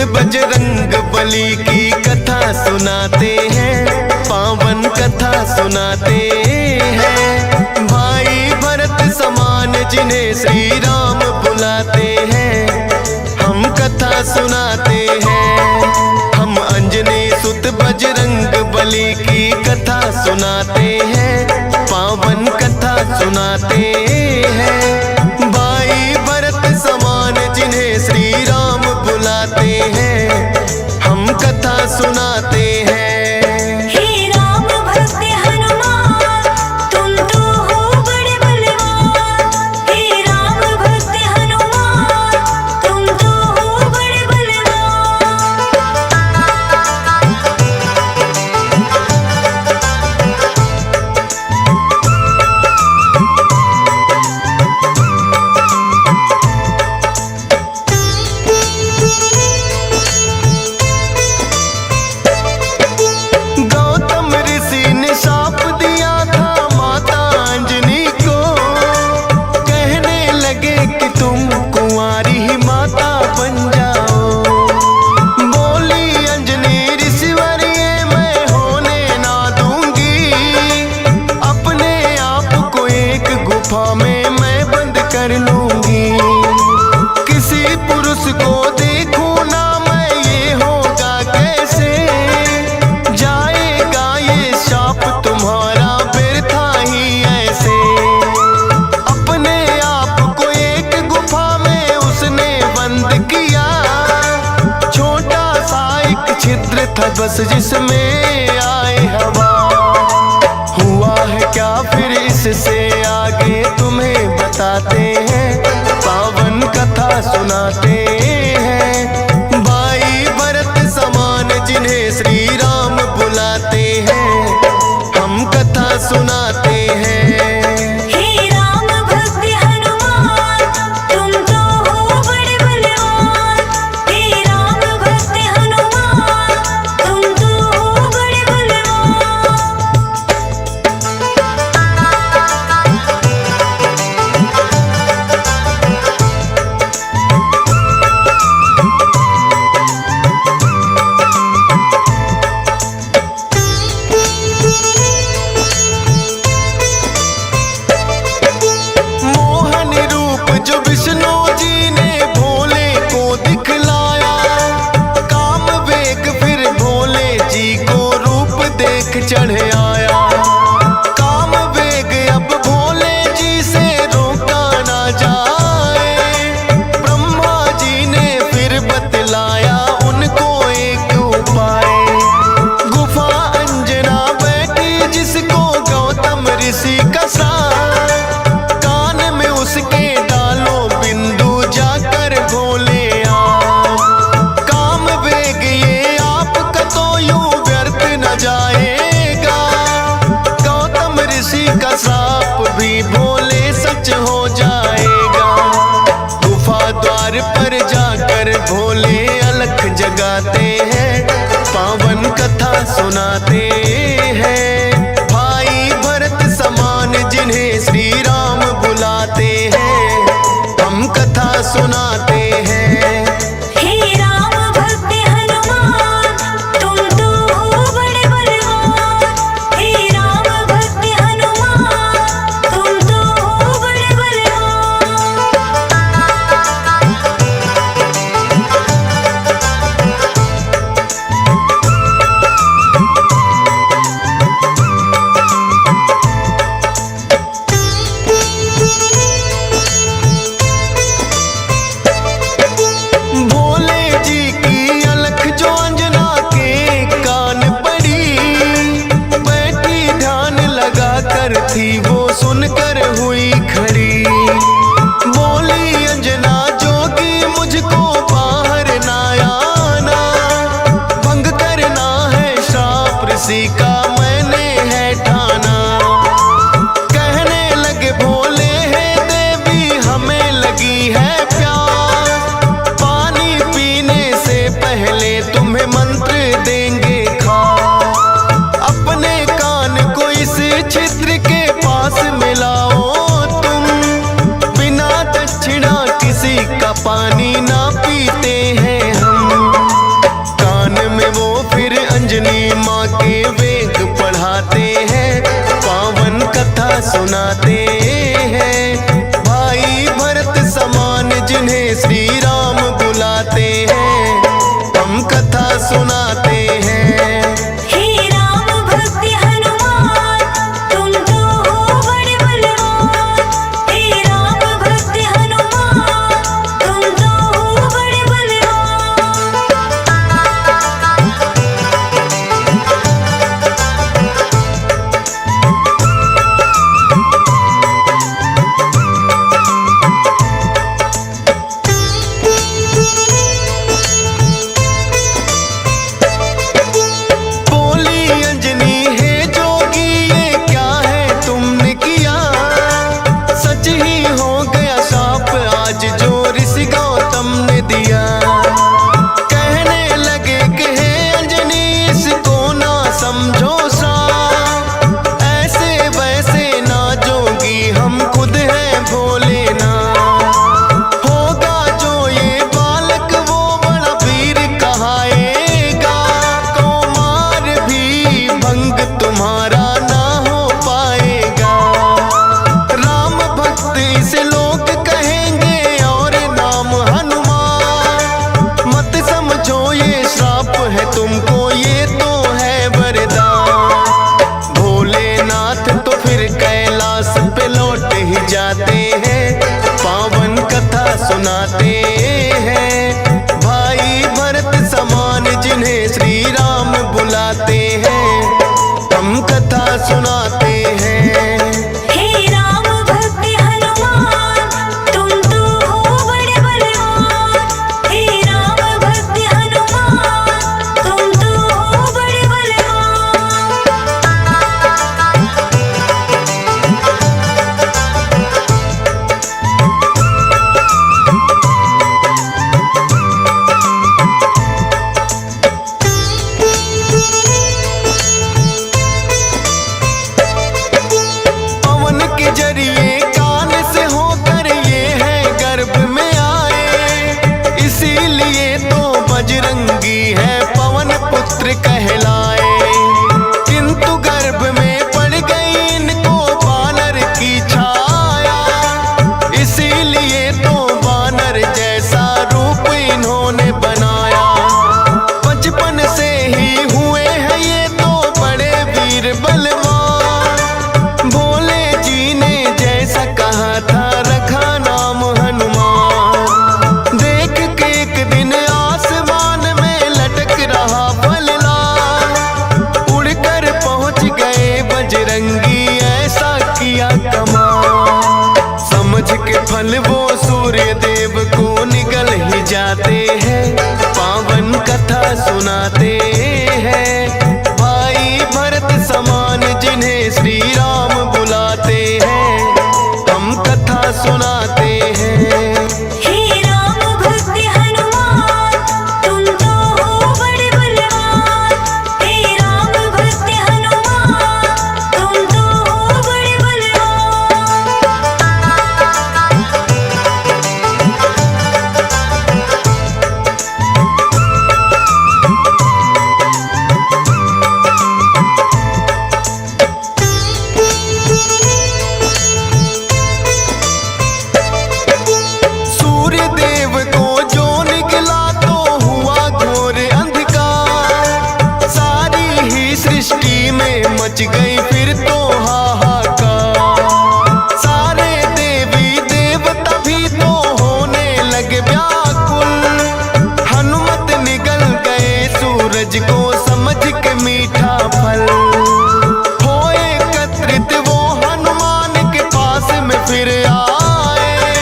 बजरंग बली की कथा सुनाते हैं, पावन कथा सुनाते हैं। भाई भरत समान जिन्हें श्री राम बुलाते हैं, हम कथा सुनाते हैं। हम अंजनी सुत बजरंग बली की कथा सुनाते हैं, पावन कथा सुनाते हैं। भाई भरत समान जिन्हें श्री राम बुलाते हैं, हम कथा सुनाते हैं। हे राम भक्त हनुमान, तुम तो हो बड़े बलवान। हे राम भक्त हनुमान, तुम तो हो बड़े बलवान। गौतम ऋषि ने शाप दिया था माता अंजनी को, कहने लगे कि तुम कुंवारी ही माता बन जाओ। बोली अंजनी ऋषिवर ये मैं होने ना दूंगी, अपने आप को एक गुफा में मैं बंद कर लूंगी। किसी पुरुष को देखूं ना मैं, ये होगा कैसे? जाएगा ये शाप तुम्हारा व्यर्था ही ऐसे। अपने आप को एक गुफा में उसने बंद किया, छोटा सा एक छिद्र था बस जिसमें आए हवा। हुआ है क्या फिर इससे आगे तुम्हें बताते हैं, पावन कथा सुनाते हैं। भाई भरत समान जिन्हें श्री राम बुलाते हैं, हम कथा सुनाते हैं। हे राम भक्त हनुमान, तुम तो हो बड़े बलवान। हे राम भक्त हनुमान, तुम तो हो बड़े बलवान। मोहन रूप जो विष्णु जी ने भोले को दिखलाया, काम वेग फिर भोले जी को रूप देख चढ़ आया। काम वेग अब भोले जी से रोका ना जाए, ब्रह्मा जी ने फिर बतलाया उनको एक उपाय। गुफा अंजना बैठी जिसको गौतम ऋषि का साथ, कान में उसके डालो बिंदु जाकर भोले आप। काम वेग ये आपका तो यूं व्यर्थ न जाएगा, गौतम ऋषि का श्राप भी भोले सच हो जाएगा। गुफा द्वार पर जाकर भोले अलख जगाते हैं, पावन कथा सुनाते हैं। भाई भरत समान जिन्हें श्री राम बुलाते हैं, हम कथा सुनाते हैं। हे राम भक्त हनुमान, तुम तो हो बड़े बलवान। हे राम भक्त हनुमान, तुम तो हो बड़े बलवान। भोले जी की अलख जो अंजना के कान पड़ी, बैठी ध्यान लगा कर थी वो सुनकर हुई खड़ी। बोली अंजना जोगी मुझको बाहर ना आना, भंग करना है श्राप ऋषि का मैंने है ठाना। कहने लगे भोले है देवी हमें लगी है प्यास, पानी पीने से पहले तुम्हें मंत्र देंगे खास। अपने कान को इस छिद्र के पास सुनाते हैं। भाई भरत समान जिन्हें श्री राम बुलाते हैं, हम कथा सुनाते हैं। हे राम भक्त हनुमान, तुम तो हो बड़े बलवान। हे राम भक्त हनुमान, तुम तो हो बड़े बलवान। बोली अंजनी है जोगी, ये क्या है तुमने किया? सच ही हो गया शाप आज जो ऋषि गौतम ने दिया। कहने लगे कि हे अंजनी इसको ना समझो साप, ऐसे वैसे ना जोगी हम खुद हैं भोले ना। होगा जो ये बालक वो बड़ा वीर कहाएगा, कौमार भी भंग तुम्हारा ना हो पाएगा। राम भक्त इसे लोग कहेंगे और नाम हनुमान, मत समझो ये श्राप है तुमको, ये तो है वरदान। भोलेनाथ तो फिर कैलाश पे लौट ही जाते हैं, पावन कथा सुनाते हैं। भाई भरत समान जिन्हें श्री राम बुलाते हैं, हम कथा सुनाते हैं। हे राम भक्त हनुमान, तुम तो हो बड़े बलवान। हे राम भक्त हनुमान, तुम तो हो बड़े बलवान। पवन के जरिए कान से होकर ये है गर्भ में आए, इसीलिए तो बजरंगी है पवन पुत्र कहलाए। किंतु गर्भ में पड़ गई इनको बानर की छाया, इसीलिए तो बानर जैसा रूप इन्होंने बनाया। बचपन से ही हुए हैं ये तो बड़े वीर बलवान, भोले जी ने जैसा कहा था रखा नाम हनुमान। देख के एक दिन आसमान में लटक रहा फललाल, उड़कर पहुंच गए बजरंगी ऐसा किया कमाल। समझ के फल वो सूर्य देव को निगल ही जाते हैं, पावन कथा सुनाते हैं। भाई भरत समान जिन्हें श्री राम बुलाते हैं, हम कथा सुनाते हैं। हे राम भक्त हनुमान, तुम तो हो बड़े बलवान। हे राम भक्त हनुमान, तुम तो हो बड़े बलवान। सूर्य देव को जो निकला तो हुआ घोर अंधकार, सारी ही सृष्टि में मच गई फिर तो हाहाकार। सारे देवी देवता भी तो होने लगे व्याकुल, हनुमत निगल गए सूरज को समझ के मीठा फल। हो एकत्रित वो हनुमान के पास में फिर आए,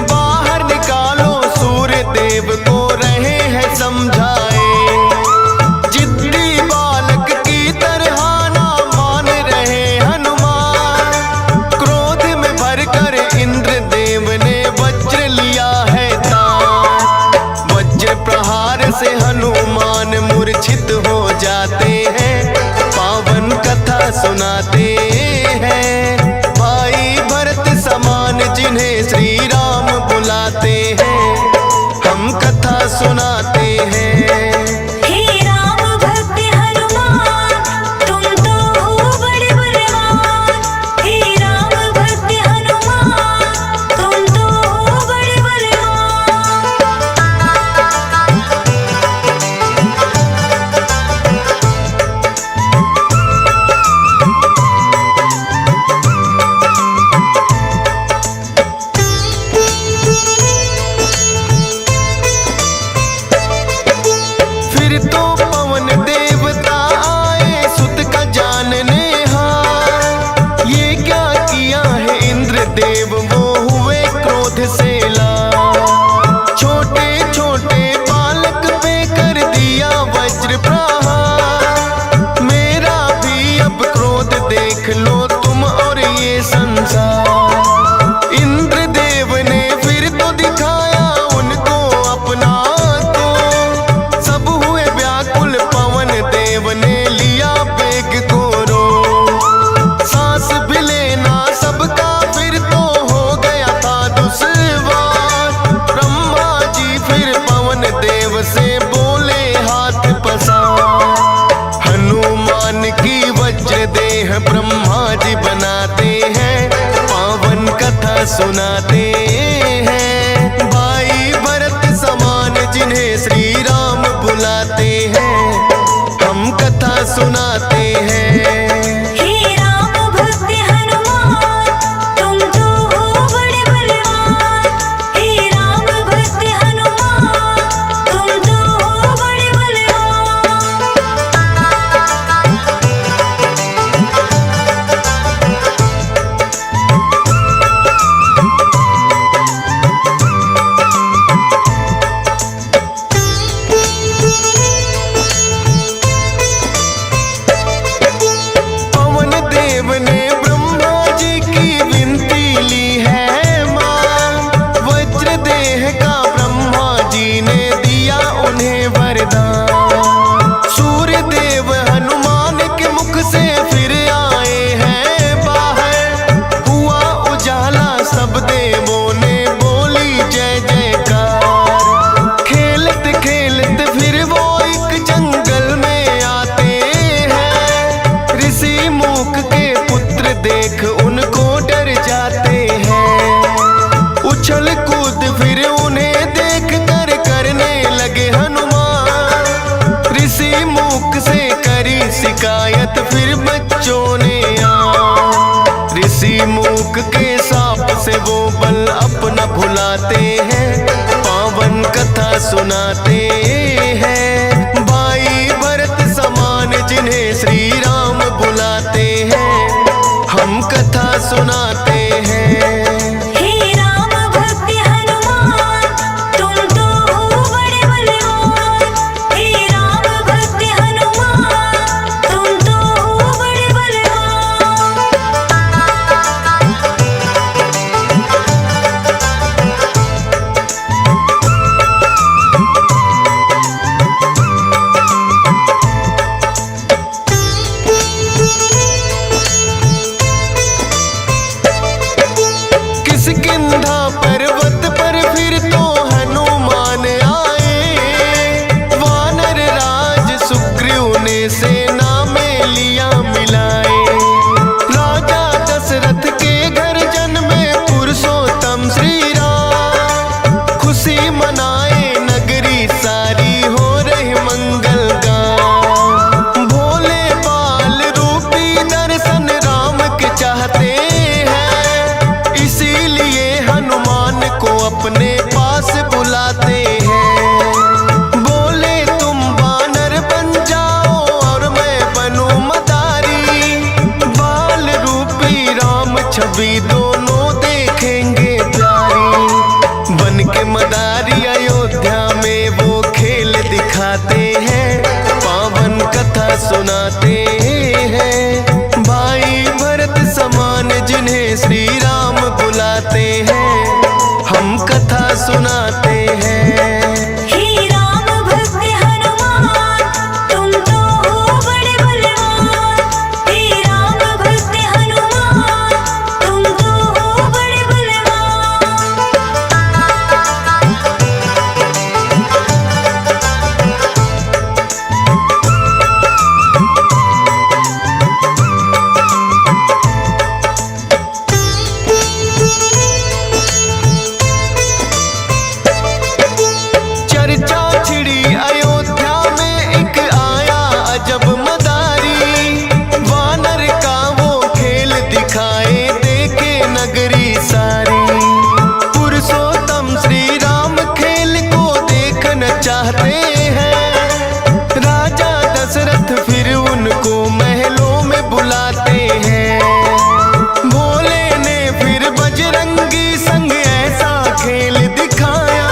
बाहर निकालो सूर्य देव को रहे हैं समझाए। जिद्दी बालक की तरह ना मान रहे हनुमान, क्रोध में भरकर इंद्र देव ने वज्र लिया है तान। वज्र प्रहार से हनुमान मूर्छित हो जाते हैं, पावन कथा सुनाते हैं। भाई भरत समान जिन्हें श्री राम बुलाते हैं, हम कथा सुनाते हैं। हे राम भक्त हनुमान, तुम तो हो बड़े बलवान। हे राम हैं ब्रह्मा जी बनाते हैं, पावन कथा सुनाते हैं। भाई भरत समान जिन्हें श्री राम बुलाते हैं, हम कथा सुनाते हैं। हे राम भक्त हनुमान, तुम तो हो बड़े बलवान। हे राम भक्त हनुमान, तुम तो हो बड़े बलवान। पवन देव ने ब्रह्मा जी की विनती ली है मां, वज्र देह का ब्रह्मा जी ने दिया उन्हें वरदान। सूर्य देव हनुमान के मुख से फिर आए हैं बाहर, हुआ उजाला सब देवों ने बोली जय जयकार। खेलत खेलत फिर वो एक जंगल में आते हैं, ऋषि मूक के पुत्र देख उनको डर जाते हैं। उछल कूद फिर उन्हें देख कर करने लगे हनुमान, ऋषि मूक से करी शिकायत फिर बच्चों ने आ। ऋषि मूक के साप से वो बल अपना भुलाते हैं, पावन कथा सुनाते हैं। भाई भरत समान जिन्हें श्री राम बुलाते हैं, हम कथा सुनाते हैं। हे राम भक्त हनुमान, तुम तो हो बड़े बलवान। हे राम भक्त हनुमान, तुम तो हो बड़े बलवान। किष्किंधा पर्वत पर फिर तो हनुमान आए, वानर राज सुग्रीव ने सेना में लिया मिलाए। राजा दशरथ के घर जन्मे पुरुषोत्तम श्री राम, खुशी मनाए नगरी सारी हो रही मंगल गान। भोले बाल रूपी दर्शन राम के चाहते हैं, इसीलिए हनुमान को अपने पास बुलाते हैं। बोले तुम वानर बन जाओ और मैं बनूं मदारी, बाल रूपी राम छवि दोनों देखेंगे प्यारी। बन के मदारी अयोध्या में वो खेल दिखाते हैं, पावन कथा सुनाते हैं। भाई भरत समान जिन्हें श्री राम बुलाते हैं, हम कथा सुनाते हैं। हे राम भक्त हनुमान, तुम तो हो बड़े बलवान। हे राम भक्त हनुमान, तुम तो हो बड़े बलवान। चर्चा छिड़ी अयोध्या में एक आया अजब मदारी, वानर का वो खेल दिखाए देखे नगरी सारी। पुरुषोत्तम श्री राम खेल को देखना चाहते हैं, राजा दशरथ फिर उनको महलों में बुलाते हैं। भोले ने फिर बजरंगी संग ऐसा खेल दिखाया,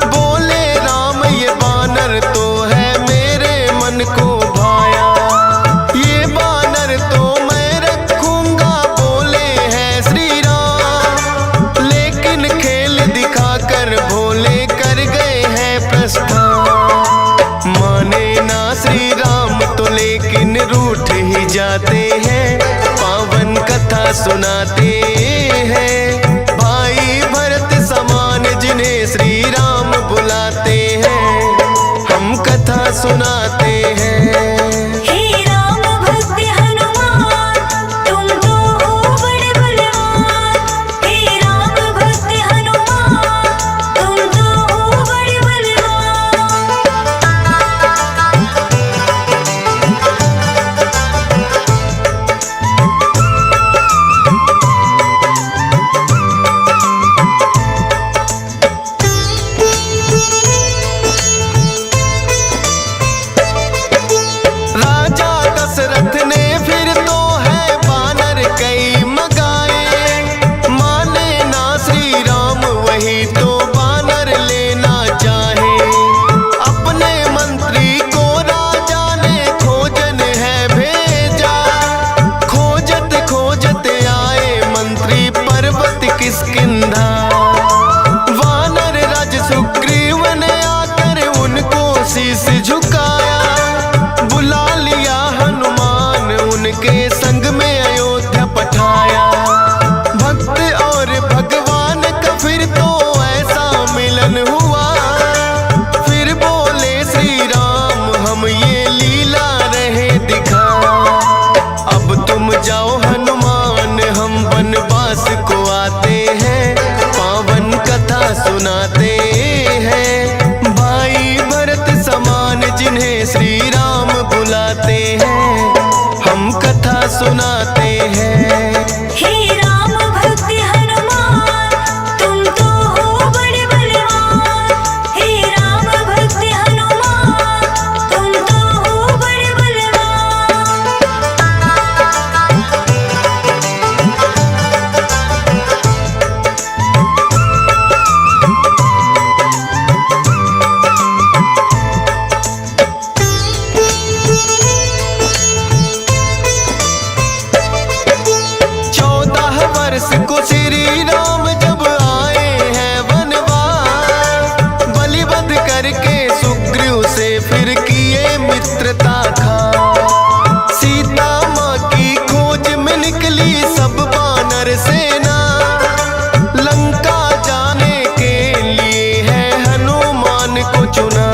बोले राम ये बानर तो है मेरे मन को भाया। ये बानर तो मैं रखूंगा, बोले हैं श्री राम, लेकिन खेल दिखाकर भोले कर गए हैं प्रस्थान। माने ना श्री राम तो लेकिन रूठ ही जाते हैं, पावन कथा सुनाते हैं। भाई भरत समान जिन्हें श्री राम बुलाते हैं, हम कथा सुनाते हैं। हे राम भक्त हनुमान, जाओ हनुमान, हम वनवास को आते हैं, पावन कथा सुनाते हैं। भाई भरत समान जिन्हें श्री राम बुलाते हैं, हम कथा सुनाते हैं। हे राम भक्त हनुमान, तुम तो हो बड़े बलवान। हे राम भक्त हनुमान, तुम तो हो बड़े बलवान। को श्री राम जब आए हैं वनवास, बलिवध करके सुग्रीव से फिर किए मित्रता खा। सीता माँ की खोज में निकली सब वानर सेना, लंका जाने के लिए है हनुमान को चुना।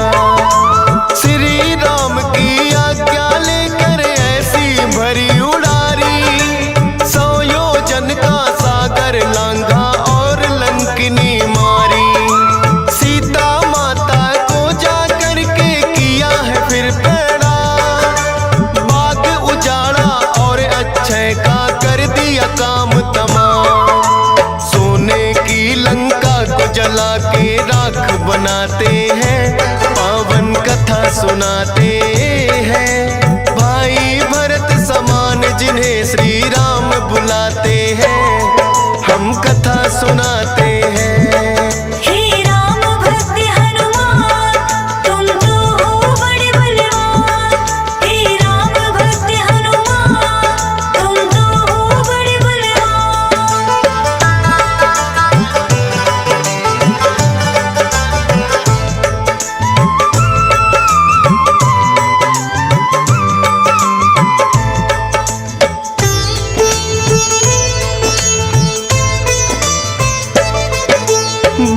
श्री राम की आज्ञा लेकर ऐसी भरी उड़ारी, 100 योजन का सागर लांघा और लंकिनी मारी। सीता माता को जा करके किया है फिर पैड़ा, बाग उजाड़ा और अक्षय का कर दिया काम तमाम। सोने की लंका को जला के राख बनाते हैं, पावन कथा सुनाते हैं। भाई भरत समान जिन्हें श्री राम बुलाते हैं, हम कथा सुनाते हैं। हे राम भक्त हनुमान, तुम तो हो बड़े बलवान। हे राम भक्त हनुमान, तुम तो हो बड़े बलवान।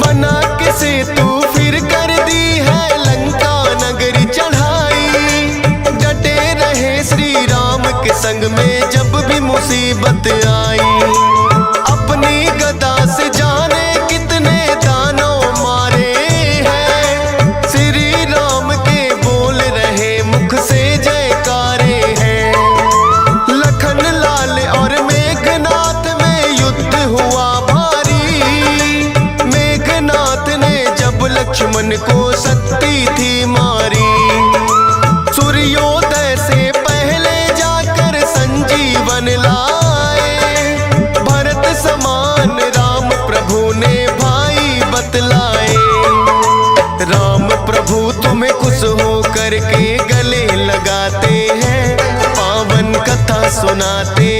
बना के सेतु फिर कर दी है लंका नगरी चढ़ाई। डटे रहे श्री राम के संग में जब भी मुसीबत आई। अपनी गदा से जाने कितने दानव मारे हैं, श्री राम के बोल रहे मुख से जयकारे हैं। लखन लाल और मेघनाथ में युद्ध हुआ भारी, मेघनाथ ने जब लक्ष्मण को शक्ति थी मारी। सूर्योदय से पहले जाकर संजीवन लाए, भरत समान राम प्रभु ने भाई बतलाए। राम प्रभु तुम्हें खुश हो करके गले लगाते हैं, पावन कथा सुनाते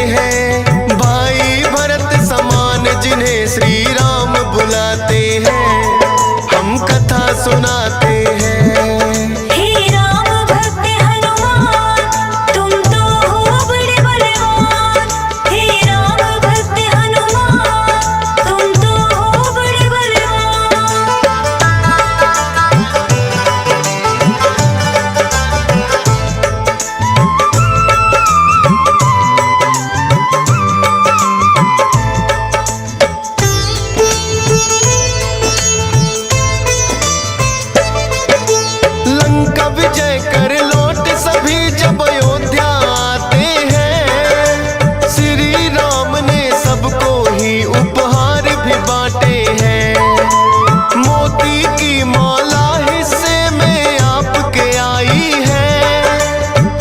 हैं। भाई भरत समान जिन्हें श्री राम बुलाते हैं, हम कथा सुनाते हैं। हे राम भक्त हनुमान, तुम तो हो बड़े बलवान। हे राम भक्त हनुमान, तुम तो हो बड़े बलवान। लंका विजय कर लौट सभी जब अयोध्या आते हैं, श्री राम ने सबको ही उपहार भी बांटे हैं। मोती की माला हिस्से में आपके आई है,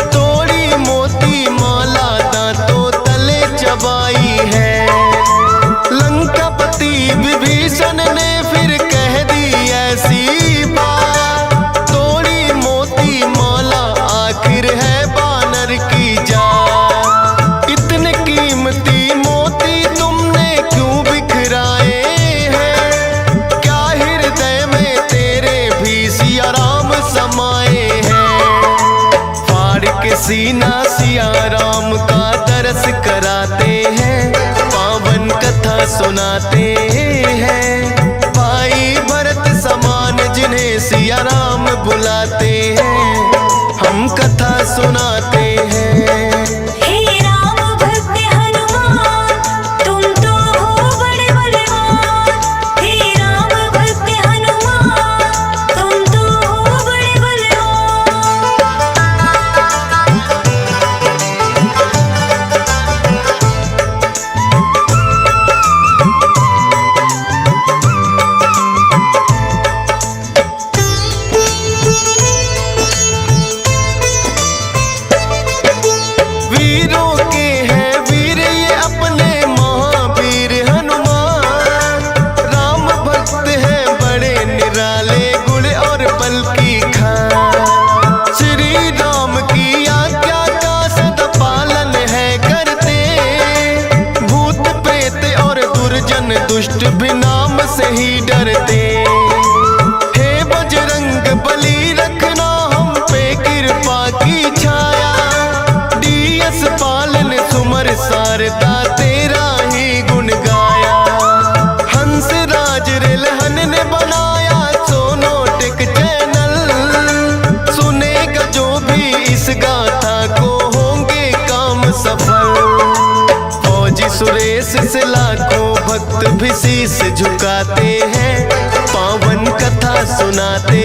तोड़ी मोती माला दांतों तले चबाई है। लंकापति विभीषण ने फिर कह दी ऐसी बात, तोड़ी मोती माला आखिर है बानर की जात। इतने कीमती मोती तुमने क्यों बिखराए हैं, क्या हृदय में तेरे भी सिया राम समाए हैं। फाड़ के सीना सिया राम का दरस कराते हैं, पावन कथा सुनाते हैं। भाई भरत समान जिन्हें सिया राम बुलाते हैं, हम कथा सुनाते हैं। हे राम दुष्ट भी नाम से ही डरते। हे बजरंग बली रखना हम पे कृपा की छाया, डीएस पालन सुमर शारदा तेरा ही गुण गाया। हंस राज रेलहन ने बनाया सोनोटिक चैनल, सुनेगा जो भी इस गाथा को होंगे काम सफल। फौजी सुरेश से लाखों भक्त भी शीश झुकाते हैं, पावन कथा सुनाते